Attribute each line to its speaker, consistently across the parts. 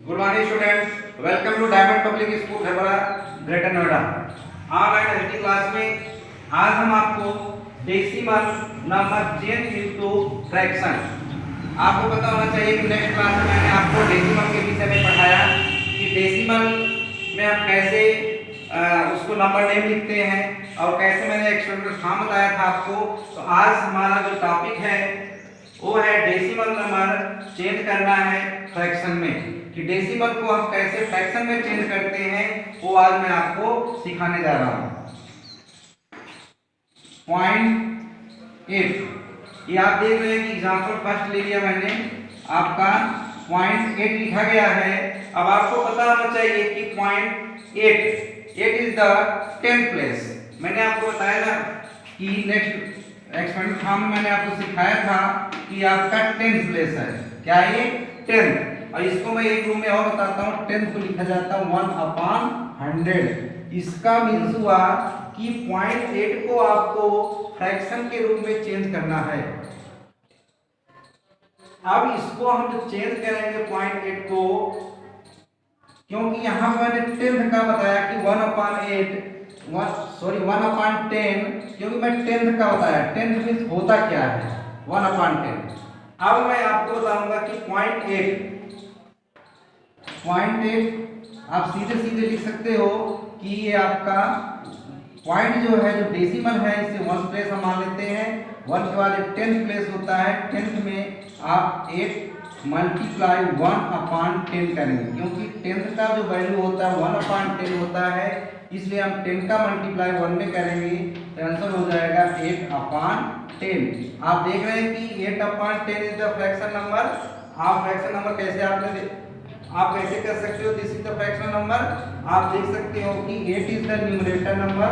Speaker 1: Good morning students, welcome to Diamond Public School Kharbara, Greater Noida. Online HD class में आज हम आपको decimal number change into fraction. आपको पता होना चाहिए कि नेक्स्ट क्लास में मैंने आपको डेसिमल के विषय में पढ़ाया कि डेसिमल में हम कैसे उसको नंबर नेम लिखते हैं और कैसे मैंने एक्सपेरिमेंटल फॉर्म बताया था आपको। तो आज हमारा जो टॉपिक है वो है डेसिमल नंबर चेंज करना है फ्रैक्शन में, कि डेसिमल को हम कैसे फ्रैक्शन में चेंज करते हैं वो आज मैं आपको सिखाने जा रहा हूं। 0.8 ये आप देख रहे हैं कि एग्जांपल फर्स्ट ले लिया मैंने, आपका 0.8 लिखा गया है। अब आपको पता होना चाहिए कि 0.8 इज द 10th प्लेस। मैंने आपको बताया था कि नेक्स्ट एक्सपेरिमेंट फॉर्म में मैंने आपको सिखाया था कि आपका 10th प्लेस है। क्या है ये? 10th। और इसको मैं एक रूम में और बताता हूँ। 10th को लिखा जाता है 1/100। इसका मीन्स हुआ कि 0.8 को आपको फ्रैक्शन के रूप में चेंज करना है। अब इसको हम जब चेंज करेंगे 0.8 को, क्योंकि यहाँ पर मैंने 10th का बताया कि 1/10, क्योंकि मैं 10th का बताया। 10th मीन्स होता क्या है? 1/10। अब मैं आपको बताऊंगा कि 0.8 आप सीधे सीधे लिख सकते हो कि ये आपका पॉइंट जो है, जो डेसिमल है, इसे 1th प्लेस हम मान लेते हैं। 1 के बाद 10th प्लेस होता है। 10th में आप 8 मल्टीप्लाई 1/10 करेंगे, क्योंकि 10th का जो वैल्यू होता है 1/10 होता है, इसलिए हम 10 का मल्टीप्लाई 1 में करेंगे तो आंसर हो जाएगा 8/10। आप देख रहे हैं कि 8/10 इज द फ्रैक्शन नंबर। आप फ्रैक्शन नंबर कैसे आप कैसे कर सकते हो? This is the fraction number. आप देख सकते हो कि 8 is the numerator number,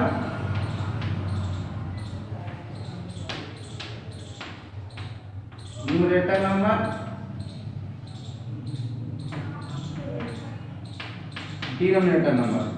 Speaker 1: denominator number.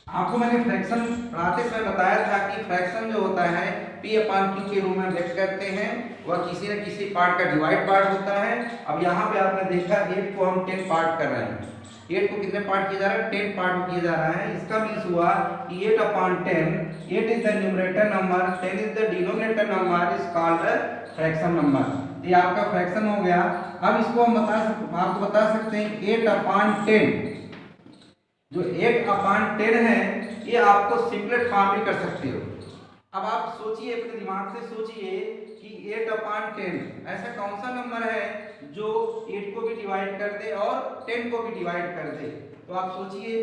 Speaker 1: आपको मैंने फ्रैक्शन पढ़ाते समय बताया था कि फ्रैक्शन जो होता है P/Q के रूप में व्यक्त करते हैं, वह किसी न किसी पार्ट का डिवाइड पार्ट होता है। अब यहाँ पे आपने देखा 8 को हम 10 पार्ट कर रहे हैं। 8 को कितने पार्ट किया जा रहा है? 10 पार्ट किया जा रहा है। इसका मीन्स हुआ कि 8/10, 8 is the numerator number, 10 is the denominator number, is called fraction number. ये आपका फ्रैक्शन हो गया। अब इसको हम आपको बता सकते हैं 8/10, जो 8/10 है, ये आपको सिंपलेट फॉर्म भी कर सकते हो। अब आप सोचिए, अपने दिमाग से सोचिए कि 8/10 ऐसा कौन सा नंबर है जो 8 को भी डिवाइड कर दे और 10 को भी डिवाइड कर दे। तो आप सोचिए,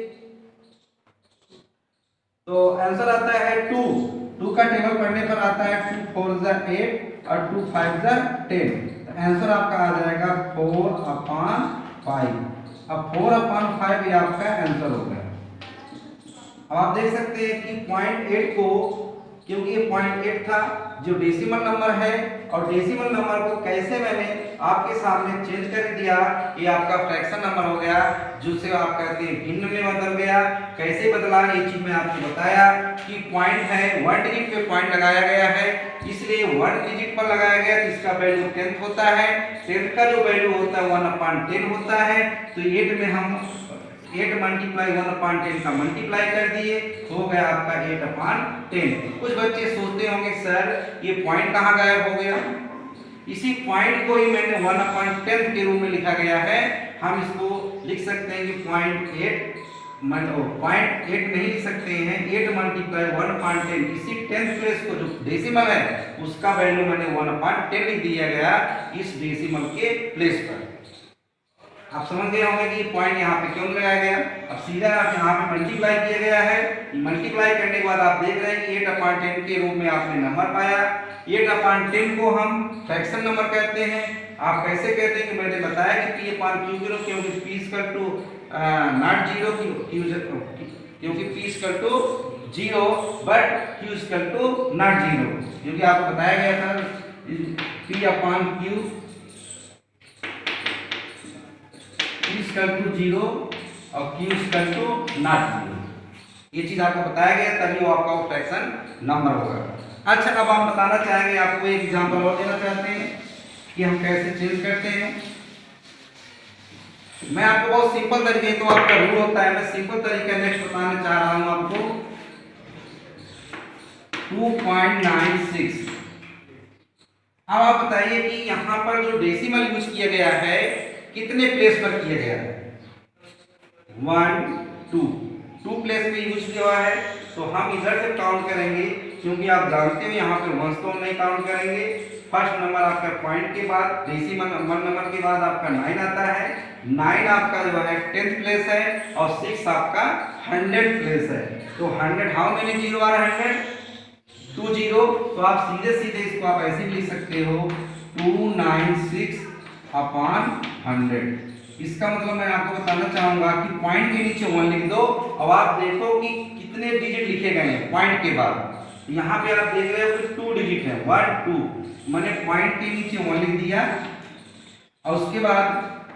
Speaker 1: तो आंसर आता है 2। 2 का टेबल पढ़ने पर आता है 2 4 8 और 2 5 10। तो आंसर आपका आ जाएगा 4/5। अब 4/5 ये आपका आंसर हो गया। अब आप देख सकते हैं कि 0.8 को, क्योंकि ये 0.8 था जो डेसिमल नंबर है, और डेसिमल नंबर को कैसे मैंने आपके सामने चेंज कर दिया, ये आपका फ्रैक्शन नंबर हो गया, जिसे आप कहते हैं भिन्न में बदल गया। कैसे बदला ये चीज मैं आपको बताया कि पॉइंट है 1 डिजिट पे पॉइंट लगाया गया है, इसलिए 1 डिजिट पर लगाया गया तो इसका वैल्यू 10th होता है। 10th का जो वैल्यू होता है 1/10 होता है। तो 8 में हम 8 मल्टीप्लाई 1/10 का मल्टीप्लाई कर दिए, हो गया आपका 8/10। कुछ बच्चे सोचते होंगे सर ये पॉइंट कहाँ गायब हो गया? इसी पॉइंट को ही मैंने 1/10 के रूप में लिखा गया है। हम इसको लिख सकते हैं कि 0.8 नहीं लिख सकते हैं, 8 मल्टीप्लाई 1/10। इसी 10th प्लेस को जो डेसिमल है उसका वैल्यू मैंने 1/10 लिख दिया गया इस डेसिमल के प्लेस पर। आप समझ गए होंगे कि पॉइंट यहाँ पे क्यों लगाया गया। अब सीधा यहाँ पे मल्टीप्लाई किया गया है। मल्टीप्लाई करने के बाद आप देख रहे हैं कि 8/10 के रूप में आपने नंबर पाया। 8/10 को हम फ्रैक्शन नंबर कहते हैं। आप कैसे कहते हैं कि मैंने बताया कि P/Q, क्योंकि P इक्वल टू नॉट 0, क्योंकि P equal to 0 but Q equal to not 0, क्योंकि आपको बताया गया था P/Q इक्वल टू 0 और q इक्वल टू नॉट 0। ये चीज आपको बताया गया, तभी वो आपका फ्रैक्शन नंबर होगा। अच्छा, अब हम बताना चाहेंगे, आपको एक एग्जांपल और देना चाहते हैं कि हम कैसे चेंज करते हैं। मैं आपको बहुत सिंपल तरीके, तो आपका रूल होता है, मैं सिंपल तरीका नेक्स्ट बताने चाह रहा हूं आपको। 2.96। अब आप बताइए कि यहां पर जो डेसिमल यूज किया गया है कितने प्लेस पर किया गया है? 1 2 प्लेस पे यूज किया हुआ है, तो हम इधर से काउंट करेंगे, क्योंकि आप जानते हो यहाँ पे वंस तो हम नहीं काउंट करेंगे। फर्स्ट नंबर आपका पॉइंट के बाद, डेसिमल 1 नंबर के बाद आपका 9 आता है। 9 आपका जो है 10th प्लेस है, और 6 आपका 100 प्लेस है। तो 100, how many zero are 100? 2 zero. तो आप सीधे सीधे इसको आप ऐसे भी लिख सकते हो 296 अपॉन 100। इसका मतलब मैं आपको बताना चाहूंगा कि पॉइंट के नीचे 1 लिख दो। अब आप देखो कि कितने डिजिट लिखे गए हैं पॉइंट के बाद। यहाँ पे आप देख रहे हो कि 2 डिजिट है, 1 2। मैंने पॉइंट के नीचे 1 लिख दिया, और उसके बाद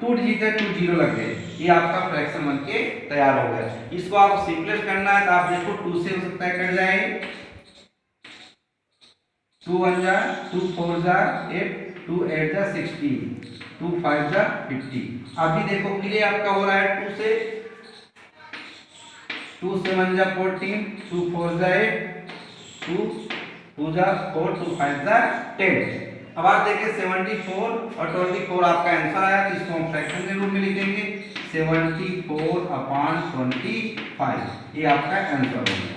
Speaker 1: 2 डिजिट है, 2 जीरो लग गए। ये आपका फ्रैक्शन बन के तैयार हो गया। इसको आप सिंपलेस्ट करना है तो आप देखो 2 से हो सकता है कट जाए, 2 1 जा, 2 4 जा 8, 2 8 जा 16, 2 5 जा 50। अभी देखो क्लियर आपका हो रहा है 2 से, 2 7 जा 14, 2 4 जा 8, 2 2 जा 4, 2 5 जा 10। अब आप देखिए 74 और 24 आपका आंसर आया, तो इसको हम फ्रैक्शन के रूप में लिखेंगे 74 अपॉन 25। ये आपका आंसर हो गया।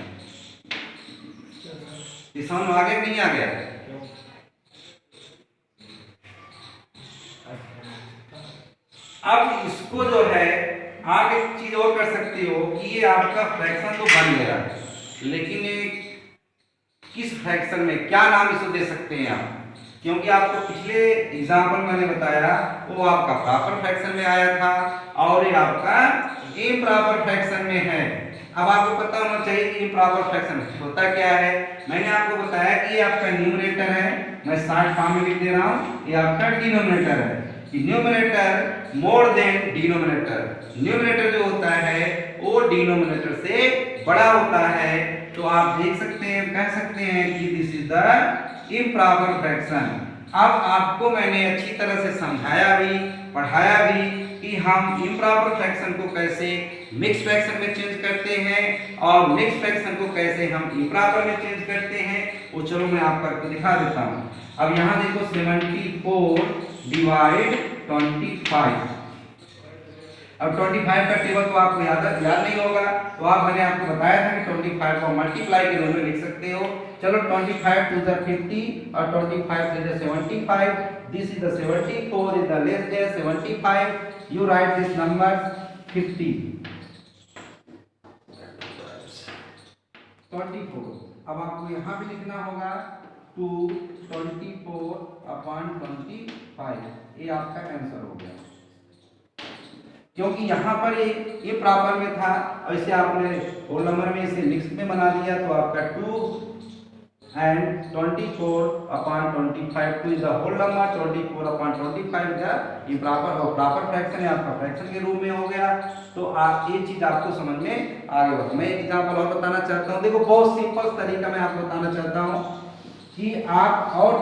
Speaker 1: ये समझ में आ गया नहीं आ गया? अब इसको जो है आप एक चीज और कर सकते हो कि ये आपका फ्रैक्शन तो बन गया, लेकिन ये किस फ्रैक्शन में क्या नाम इसको दे सकते हैं आप? क्योंकि आपको पिछले एग्जाम्पल मैंने बताया वो आपका प्रॉपर फ्रैक्शन में आया था, और ये आपका इम्प्रॉपर फ्रैक्शन में है। अब आपको पता होना चाहिए कि इम्प्रॉपर फ्रैक्शन होता क्या है। मैंने आपको बताया कि ये आपका न्यूमरेटर है, मैं शॉर्ट फॉर्म में लिख दे रहा हूँ, ये आपका डिनोमिनेटर है। Numerator more than denominator, numerator जो होता है वो डिनोमिनेटर से बड़ा होता है। तो आप देख सकते हैं, कह सकते हैं कि this is the improper fraction. अब आपको मैंने अच्छी तरह से समझाया भी, पढ़ाया भी कि हम इम्प्रॉपर फ्रैक्शन को कैसे मिक्स फ्रैक्शन में चेंज करते हैं, और मिक्स फ्रैक्शन को कैसे हम इम्प्रॉपर में चेंज करते हैं, वो चलो मैं आपको दिखा देता हूँ। अब यहाँ देखो 74 डिवाइड 25। अब 25 का टेबल तो आपको याद नहीं होगा, तो मैंने आपको बताया था कि 25 को मल्टीप्लाई के रूप में लिख सकते हो। चलो 25 टू द 50 और 25 to the 75। This is the 74 is the less than 75। You right this number 50 24। अब आपको यहाँ भी लिखना होगा 224 अपॉन 25। ये आपका आंसर हो गया, क्योंकि यहाँ पर ये प्रॉपर में था, और इसे आपने होल नंबर में इसे मिक्स में बना दिया, तो आपका 2 and 24 upon 25, 2 is the whole number, 24 upon 25 is improper और प्रॉपर फ्रैक्शन है, आपका फ्रैक्शन के रूप में हो गया। तो आप ये चीज आपको समझ में आ गया होगा। मैं एक एग्जांपल और बताना चाहता हूँ। देखो बहुत सिंपल तरीका मैं आपको बताना चाहता हूँ कि आप और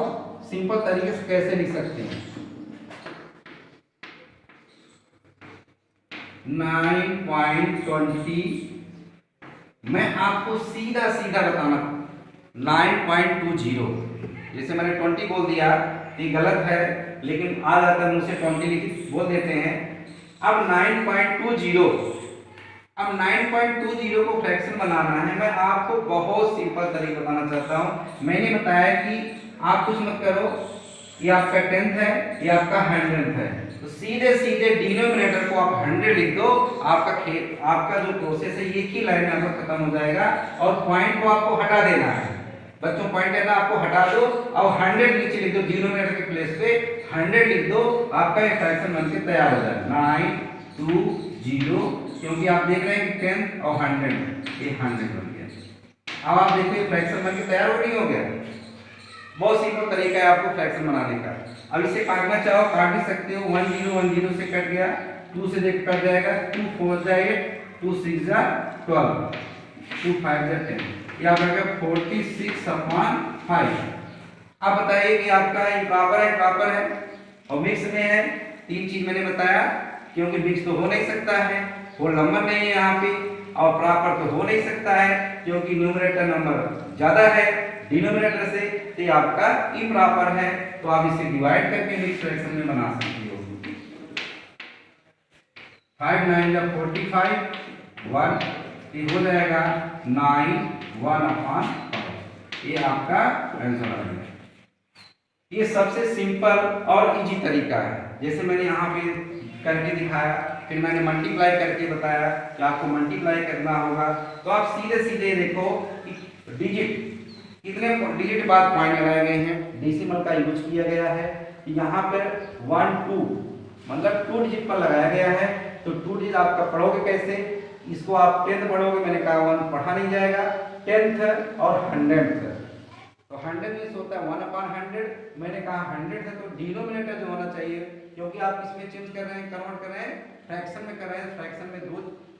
Speaker 1: सिंपल तरीके से कैसे लिख सकते हैं। 9.20 मैं आपको सीधा सीधा बताना 9.20, जैसे मैंने 20 बोल दिया ये गलत है, लेकिन आ जाता है मुझसे 20 बोल देते हैं। अब 9.20, अब 9.20 को फ्रैक्शन बनाना है। मैं आपको बहुत सिंपल तरीका बताना चाहता हूँ। मैंने बताया कि आप कुछ मत करो, ये आपका 10th है, ये आपका 100th है, तो सीधे सीधे डिनोमिनेटर को आप 100 लिख दो। आपका जो प्रोसेस है एक ही लाइन में आपका खत्म हो जाएगा, और पॉइंट को आपको हटा देना है। बच्चों पॉइंट है ना, आपको हटा दो और 100 नीचे लिख दो, डिनोमिनेटर के प्लेस पे 100 लिख दो, आपका एक फ्रैक्शन बनके तैयार हो जाएगा 920। क्योंकि आप देख रहे हैं कि 10 और 100 ये 100 बन गया। अब आप देखो फ्रैक्शन बनके तैयार हो नहीं हो गया। बहुत सिंपल तरीका है आपको फ्रैक्शन बनाने का। अब इसे काटना चाहो काट भी सकते हो, 10 10 से कट गया, 2 से देख कट जाएगा, 2 4 जा 8, 2 6 जा 12, 2 5 जा 10, ये आ जाएगा 46/5। अब बताइए कि आपका इम्प्रॉपर है प्रॉपर है और मिक्स में है। 3 चीज मैंने बताया, क्योंकि मिक्स तो हो नहीं सकता है, होल नंबर नहीं है यहाँ पे, और प्रॉपर तो हो नहीं सकता है क्योंकि न्यूमरेटर नंबर ज्यादा है डिनोमिनेटर से, तो ये आपका इम्प्रॉपर है। तो आप इसे डिवाइड करके मिक्स फ्रैक्शन में बना सकते हो। 5 9 जा 45, 1 ये हो जाएगा 9 1/5। ये आपका आंसर आ गया। ये सबसे सिंपल और इजी तरीका है। जैसे मैंने यहाँ पे करके दिखाया, फिर मैंने मल्टीप्लाई करके बताया कि आपको मल्टीप्लाई करना होगा। तो आप सीधे सीधे देखो कि डिजिट कितने डिजिट बाद पॉइंट लगाए गए हैं, डेसिमल का यूज किया गया है। यहाँ पर 1 2 मतलब 2 डिजिट पर लगाया गया है। तो 2 डिजिट आपका पढ़ोगे कैसे, इसको आप 10th पढ़ोगे, मैंने कहा 1 पढ़ा नहीं जाएगा, 10th और 100th। तो 100 मीन्स होता है 1/100, मैंने कहा 100 है तो डिनोमिनेटर जो होना चाहिए, क्योंकि आप इसमें चेंज कर रहे हैं, कन्वर्ट कर रहे हैं, फ्रैक्शन में कर रहे हैं। फ्रैक्शन में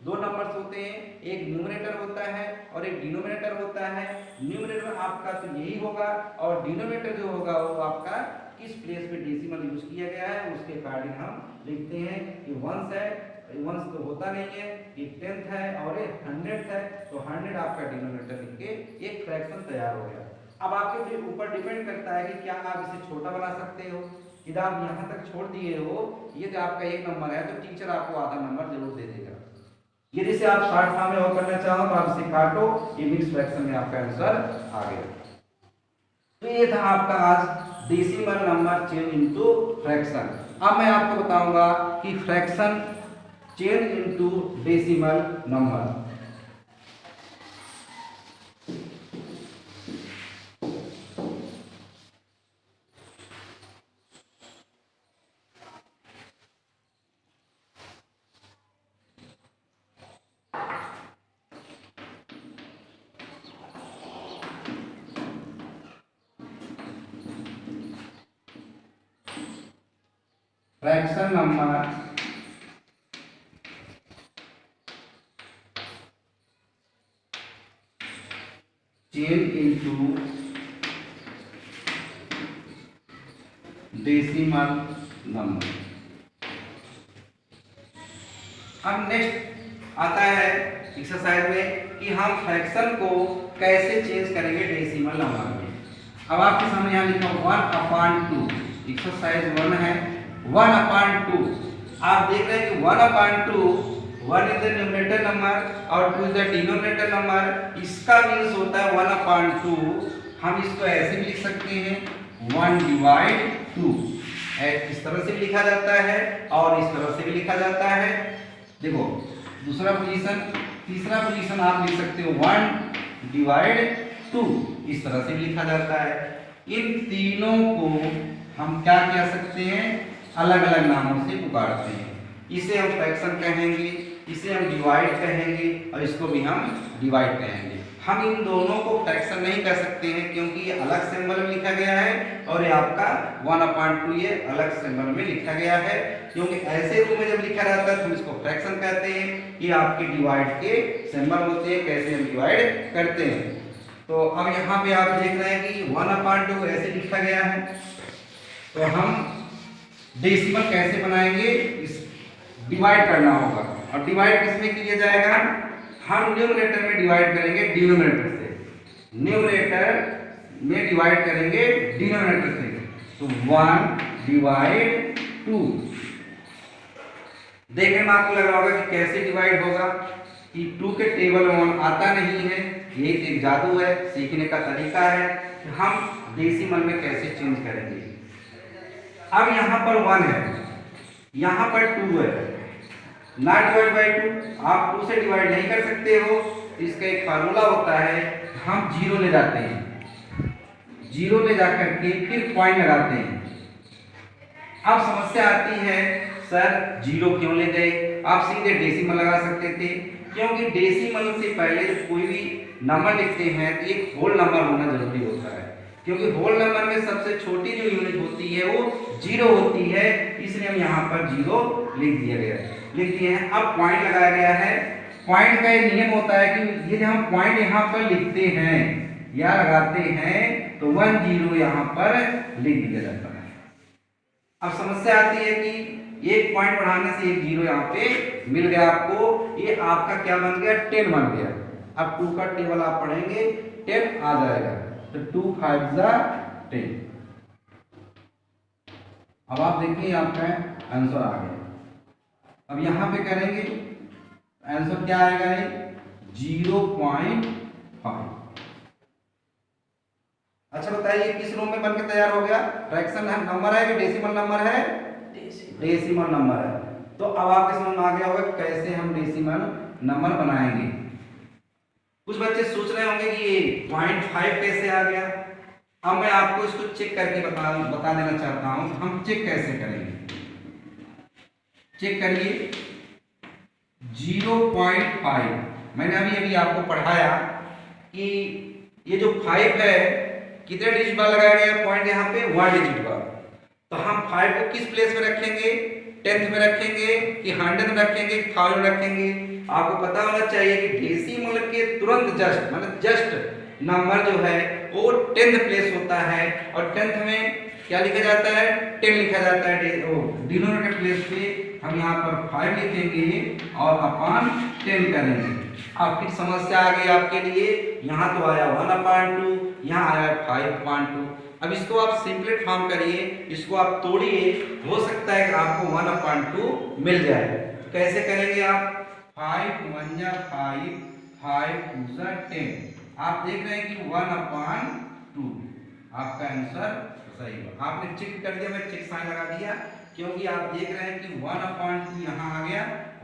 Speaker 1: दो नंबर्स होते हैं, एक न्यूमरेटर होता है और एक डिनोमिनेटर होता है। न्यूमरेटर आपका तो यही होगा और डिनोमिनेटर जो होगा वो आपका किस प्लेस पे डेसिमल यूज किया गया है उसके अकॉर्डिंग हम लिखते हैं कि 1 है, 1 तो होता नहीं है, ये 10th है और ये 100 है। तो 100 आपका डिनोमिनेटर लिख के एक फ्रैक्शन तैयार हो गया। अब आपके ऊपर डिपेंड करता है कि क्या आप इसे छोटा बना सकते हो। यदि आप यहाँ तक छोड़ दिए हो, ये जो आपका 1 नंबर है, तो टीचर आपको आधा नंबर जरूर दे देगा। यदि से आप शॉर्ट फॉर्म में वो करना चाहो तो आप इसे काटो, ये मिक्स फ्रैक्शन में आपका आंसर आ गया। तो ये था आपका आज decimal number change into fraction. अब मैं आपको बताऊंगा कि fraction change into decimal number. Fraction number change into decimal number. अब नेक्स्ट आता है एक्सरसाइज में कि हम फ्रैक्शन को कैसे चेंज करेंगे डेसिमल नंबर में। अब आपके सामने यहाँ लिखा 1/2, एक्सरसाइज 1 है 1/2। आप देख रहे हैं कि 1/2, 1 इज द न्यूमरेटर नंबर और 2 इज द डिनोमिनेटर नंबर। इसका मीन्स होता है 1/2। हम इसको ऐसे भी लिख सकते हैं 1/2। इस तरह से भी लिखा जाता है और इस तरह से भी लिखा जाता है। देखो दूसरा पोजीशन, तीसरा पोजीशन आप लिख सकते हो 1/2, इस तरह से भी लिखा जाता है। इन तीनों को हम क्या कह सकते हैं, अलग अलग नामों से पुकारते हैं। इसे हम फ्रैक्शन कहेंगे, इसे हम डिवाइड कहेंगे और इसको भी हम डिवाइड कहेंगे। हम इन दोनों को फ्रैक्शन नहीं कर सकते हैं क्योंकि ये अलग सिंबल में लिखा गया है और ये आपका 1/2 ये अलग सिंबल में लिखा गया है। क्योंकि ऐसे रूप में जब लिखा रहता है तो हम इसको फ्रैक्शन कहते हैं। ये आपके डिवाइड के सिंबल होते हैं, कैसे हम डिवाइड करते हैं। तो अब यहाँ पे आप देख रहे हैं कि 1/2 ऐसे लिखा गया है। तो हम डेसिमल कैसे बनाएंगे, इस डिवाइड करना होगा। और डिवाइड किसमें किया जाएगा, हम न्यूमरेटर में डिवाइड करेंगे डिनोमिनेटर से, न्यूमरेटर में डिवाइड करेंगे डिनोमिनेटर से। तो 1/2। देखने में आपको लग रहा होगा कि कैसे डिवाइड होगा, कि 2 के टेबल में 1 आता नहीं है। ये एक जादू है, सीखने का तरीका है कि हम डेसिमल में कैसे चेंज करेंगे। अब यहाँ पर 1 है, यहाँ पर 2 है, ना डिवाइड बाई 2, आप 2 से डिवाइड नहीं कर सकते हो। इसका एक फार्मूला होता है, हम 0 ले जाते हैं, 0 ले जाकर के फिर पॉइंट लगाते हैं। अब समस्या आती है, सर 0 क्यों ले गए, आप सीधे डेसिमल लगा सकते थे। क्योंकि डेसिमल से पहले जब कोई भी नंबर लिखते हैं तो एक होल नंबर होना जरूरी होता है, क्योंकि होल नंबर में सबसे छोटी जो यूनिट होती है वो 0 होती है, इसलिए हम यहाँ पर 0 लिख दिया गया है। लिख दिए हैं। अब पॉइंट लगाया गया है। पॉइंट का एक नियम होता है कि ये जब हम पॉइंट यहाँ पर लिखते हैं या लगाते हैं तो 1 0 यहाँ पर लिख दिया जाता है। अब समस्या आती है कि एक पॉइंट बढ़ाने से एक 0 यहाँ पे मिल गया आपको, ये आपका क्या बन गया 10 बन गया। अब 2 का टेबल आप पढ़ेंगे 10 आ जाएगा, तो 2 5 जा 10। अब आप देखिए आपका आंसर आ गया। अब यहां पे करेंगे आंसर क्या आएगा, 0.5। अच्छा बताइए किस रूम में बनके तैयार हो गया? फ्रैक्शन नंबर है कि डेसिमल नंबर है? डेसिमल नंबर है। तो अब आपके समझ में आ गया होगा कैसे हम डेसिमल नंबर बनाएंगे। कुछ बच्चे सोच रहे होंगे कि ये 0.5 कैसे आ गया। अब मैं आपको इसको चेक करके बता देना चाहता हूं हम चेक कैसे करेंगे। चेक करिए 0.5 मैंने अभी आपको पढ़ाया कि ये जो 5 है कितने डिजिट बार लगाया गया पॉइंट यहाँ पे 1 डिजिट बार। तो हम 5 को किस प्लेस में रखेंगे, 10th में रखेंगे कि 100 में रखेंगे, 1000 रखेंगे। आपको पता होना चाहिए कि डेसिमल के तुरंत जस्ट मतलब जस्ट नंबर जो है वो 10th प्लेस होता है और 10th में क्या लिखा जाता है 10 लिखा जाता है। डिनोमिनेटर प्लेस पे हम यहाँ पर 5 लिखेंगे और अपॉन 10 करेंगे। अब फिर समस्या आ गई आपके लिए, यहाँ तो आया 1/2, यहाँ आया 5/2। अब इसको आप सिंपलेट फॉर्म करिए, इसको आप तोड़िए, हो सकता है कि आपको 1/2 मिल जाए। कैसे करेंगे आप? 5 1 जा 5, 5 2 जा 10। आप देख रहे हैं कि 1/2 आपका आंसर सही है। आपने चेक कर दिया, मैं चेक साइन लगा दिया क्योंकि आप देख रहे हैं कि 1/2 यहाँ आ गया,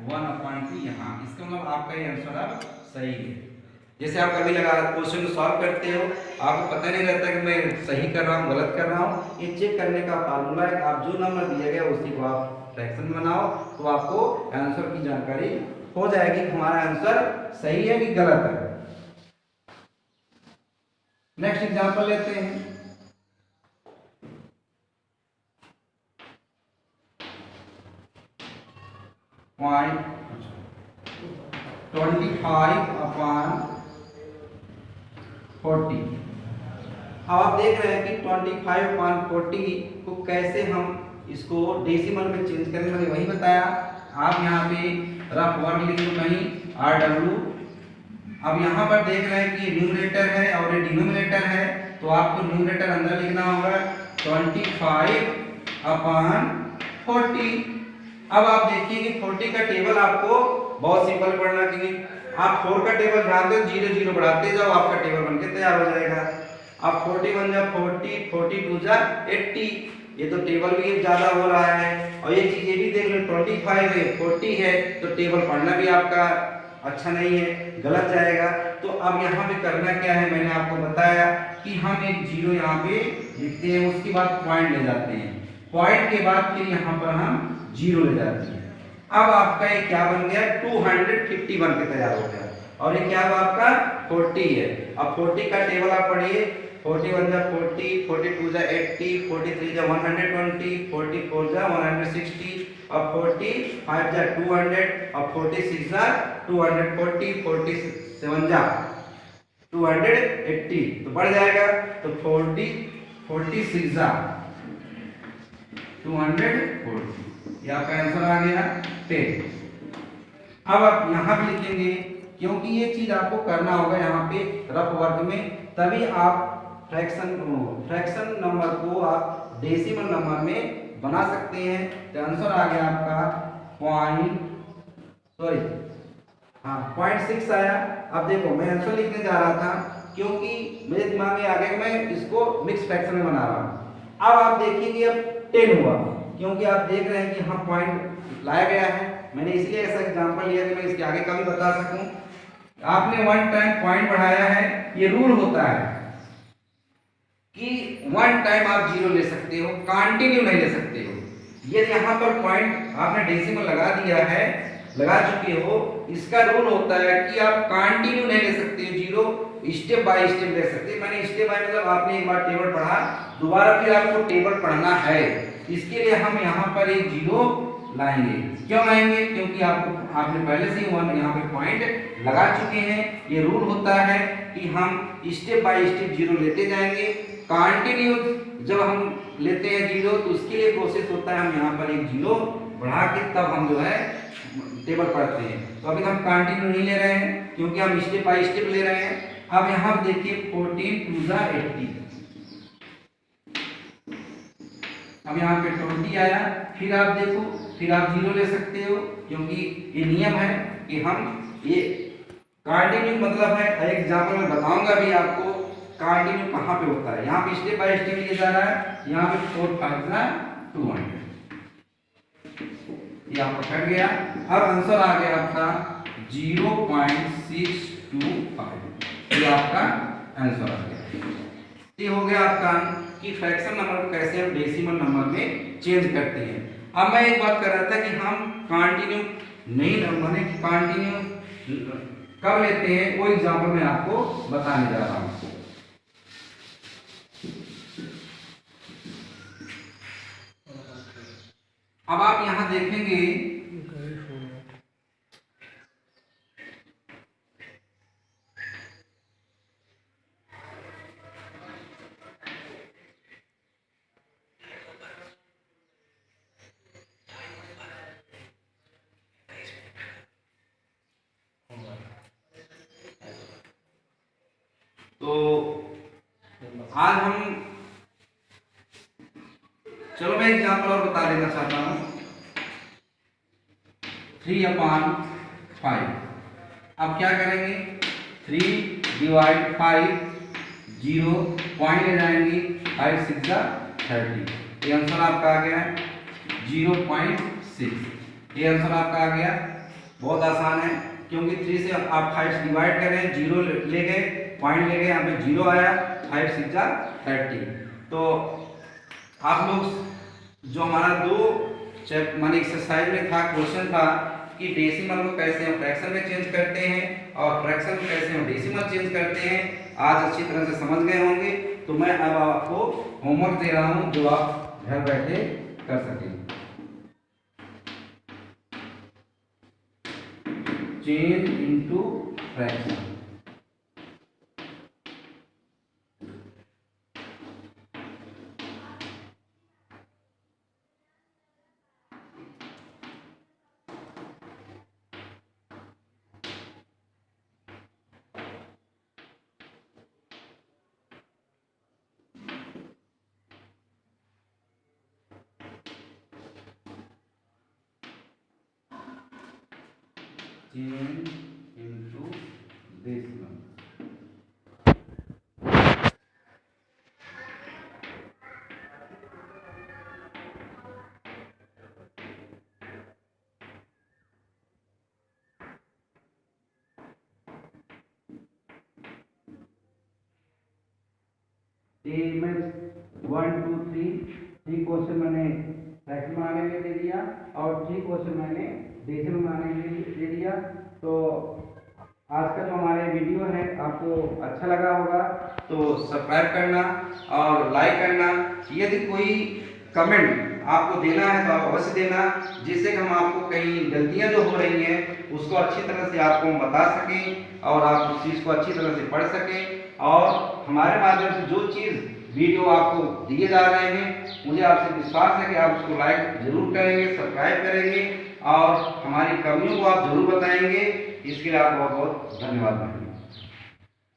Speaker 1: 1/2 यहाँ। इसका मतलब आपका ये आंसर अब सही है। जैसे आप कभी लगा क्वेश्चन सॉल्व करते हो, आपको पता नहीं रहता कि मैं सही कर रहा हूँ गलत कर रहा हूँ। ये चेक करने का फार्मूला है। आप जो नंबर दिया गया उसी को आप फ्रैक्शन बनाओ तो आपको आंसर की जानकारी हो जाएगी कि हमारा आंसर सही है कि गलत है। नेक्स्ट एग्जांपल लेते हैं। पॉइंट 25/40। अब आप देख रहे हैं कि 25/40 को कैसे हम इसको डेसिमल में चेंज करेंगे। मैंने वही बताया। आप यहाँ पे रफ वर्क लिख लो कहीं RW। अब यहाँ पर देख रहे हैं कि न्यूमरेटर है और ये डिनोमिनेटर है, तो आपको न्यूमरेटर अंदर लिखना होगा 25/40। अब आप देखिए कि 40 का टेबल आपको बहुत सिंपल पढ़ना, क्योंकि आप 4 का टेबल जानते हो, 0 0 बढ़ाते जाओ, आपका टेबल बनके तैयार हो जाएगा। अब 41 जा 40, 42 जा 80। ये तो टेबल भी ज्यादा हो रहा है और ये चीज ये भी देख लो 25 है 40 है, तो टेबल पढ़ना भी आपका अच्छा नहीं है, गलत जाएगा। तो अब यहाँ पे करना क्या है, मैंने आपको बताया कि हम एक 0 यहाँ पे लिखते हैं, उसके बाद पॉइंट ले जाते हैं, पॉइंट के बाद फिर यहाँ पर हम 0 ले जाते हैं। अब आपका ये क्या बन गया 250 बन के तैयार हो गया और ये क्या आपका 40 है। अब 40 का टेबल आप पढ़िए, 41 जा 40, 42 जा 80, 43 जा 120, 44 जा 160, अब 45 जा 200, अब 46 जा 240, 47 जा 280, तो बढ़ जाएगा तो 46 जा 240, ये आपका आंसर आ गया 10। अब आप यहाँ पे लिखेंगे, क्योंकि ये चीज आपको करना होगा यहाँ पे रफ वर्क में, तभी आप फ्रैक्शन नंबर को आप डेसिमल नंबर में बना सकते हैं। तो आंसर आ गया आपका 0.6 आया। अब देखो मैं आंसर लिखने जा रहा था क्योंकि मेरे दिमाग में आ गया कि मैं इसको मिक्स फ्रैक्शन में बना रहा हूँ। अब आप देखिए कि अब 10 हुआ, क्योंकि आप देख रहे हैं कि यहाँ पॉइंट लाया गया है। मैंने इसलिए ऐसा एग्जांपल लिया कि मैं इसके आगे का भी बता सकूं। आपने 1 टाइम पॉइंट बढ़ाया है, ये रूल होता है कि 1 टाइम आप 0 ले सकते हो, कंटिन्यू नहीं ले सकते हो। ये यहाँ पर पॉइंट आपने डेसिमल लगा दिया है, लगा चुके हो, इसका रूल होता है कि आप कंटिन्यू नहीं ले सकते हो 0, स्टेप बाय स्टेप ले सकते हैं। मैंने स्टेप बाय मतलब आपने एक बार टेबल पढ़ा, दोबारा फिर आपको टेबल पढ़ना है, इसके लिए हम यहाँ पर एक 0 लाएंगे। क्यों लाएंगे? क्योंकि आपने पहले से ही यहाँ पे पॉइंट लगा चुके हैं। ये रूल होता है कि हम स्टेप बाय स्टेप जीरो लेते जाएंगे। कंटिन्यूस जब हम लेते हैं जीरो तो उसके लिए प्रोसेस होता है, हम यहाँ पर एक जीरो बढ़ा के तब हम जो है टेबल पढ़ते हैं। तो अभी हम कंटिन्यू नहीं ले रहे हैं क्योंकि हम स्टेप बाय स्टेप ले रहे हैं। अब यहाँ देखिए 14 2 ज़ा 80, अब यहाँ पे 20 आया। फिर आप देखो, फिर आप जीरो ले सकते हो क्योंकि ये नियम है कि हम ये कंटिन्यू मतलब है। एग्जाम्पल में बताऊंगा भी आपको कंटिन्यू कहाँ पे होता है। यहाँ पे स्टेप बाय स्टेप लिया जा रहा है। यहाँ पे 4 5 ज़ा 200, ये आपका कट गया। अब आंसर आ गया आपका 0.625, ये आपका आंसर आ गया। ये हो गया आपका कि फ्रैक्शन नंबर को कैसे हम डेसिमल नंबर में चेंज करते हैं। अब मैं एक बात कर रहा था कि हम कंटिन्यू नहीं माने कि कंटिन्यू कब लेते हैं, वो एग्जांपल मैं आपको बताने जा रहा हूँ। अब आप यहाँ देखेंगे तो आज हम, चलो मैं एग्जांपल और बता देना चाहता हूँ। 3/5, अब क्या करेंगे 3 डिवाइड 5, 0 पॉइंट ले जाएंगे, 5 6 ज़ा 30, ये आंसर आपका आ गया है 0.6। ये आंसर आपका आ गया। बहुत आसान है क्योंकि 3 से आप 5 डिवाइड कर रहे हैं, 0 ले गए, पॉइंट ले गए, यहाँ पे 0 आया, 5 6 ज़ा 30। तो आप लोग जो हमारा माने एक्सरसाइज में था, क्वेश्चन था कि डेसिमल को कैसे हम फ्रैक्शन में चेंज करते हैं और फ्रैक्शन को कैसे हम डेसिमल चेंज करते हैं, आज अच्छी तरह से समझ गए होंगे। तो मैं अब आपको होमवर्क दे रहा हूं जो आप घर बैठे कर सकें। Change into fraction. Change into decimal. मैं 1 2 3 क्वेश्चन मैंने फ्रैक्शन बनाने के लिए दे दिया और 3 क्वेश्चन मैंने डेसिमल बनाने के लिए दे दिया। तो आज का जो हमारे वीडियो है आपको अच्छा लगा होगा तो सब्सक्राइब करना और लाइक करना। यदि कोई कमेंट आपको देना है तो आप अवश्य देना, जिससे कि हम आपको कई गलतियां जो हो रही हैं उसको अच्छी तरह से आपको हम बता सकें और आप उस चीज़ को अच्छी तरह से पढ़ सकें। और हमारे माध्यम से जो चीज़ वीडियो आपको दिए जा रहे हैं, मुझे आपसे विश्वास है कि आप उसको लाइक जरूर करेंगे, सब्सक्राइब करेंगे और हमारी कमियों को आप जरूर बताएंगे। इसके लिए आपको बहुत बहुत धन्यवाद।